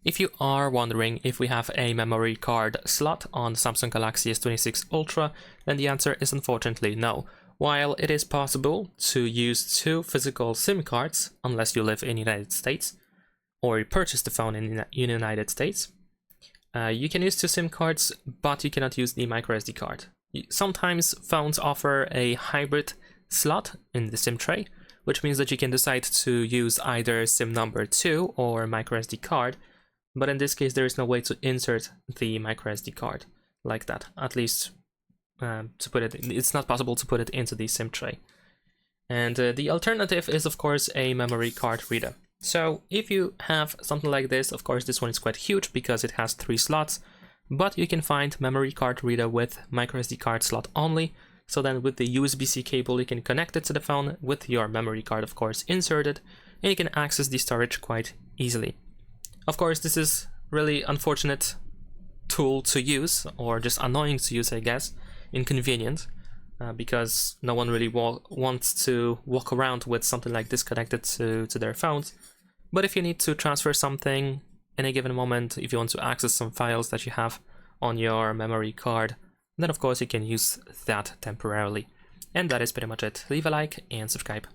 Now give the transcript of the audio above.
If you are wondering if we have a memory card slot on the Samsung Galaxy S26 Ultra, then the answer is unfortunately no. While it is possible to use two physical SIM cards, unless you live in the United States, or you purchase the phone in the United States, you can use two SIM cards, but you cannot use the microSD card. Sometimes phones offer a hybrid slot in the SIM tray, which means that you can decide to use either SIM number 2 or microSD card, but in this case there is no way to insert the microSD card like that. At least to put it's not possible to put it into the SIM tray. And the alternative is of course a memory card reader. So if you have something like this, of course this one is quite huge because it has 3 slots, but you can find memory card reader with microSD card slot only. So then with the USB-C cable you can connect it to the phone with your memory card of course inserted, and you can access the storage quite easily. Of course this is really unfortunate tool to use, or just annoying to use I guess, inconvenient, because no one really wants to walk around with something like this connected to their phones. But if you need to transfer something in a given moment, if you want to access some files that you have on your memory card, then of course you can use that temporarily. And that is pretty much it. Leave a like and subscribe.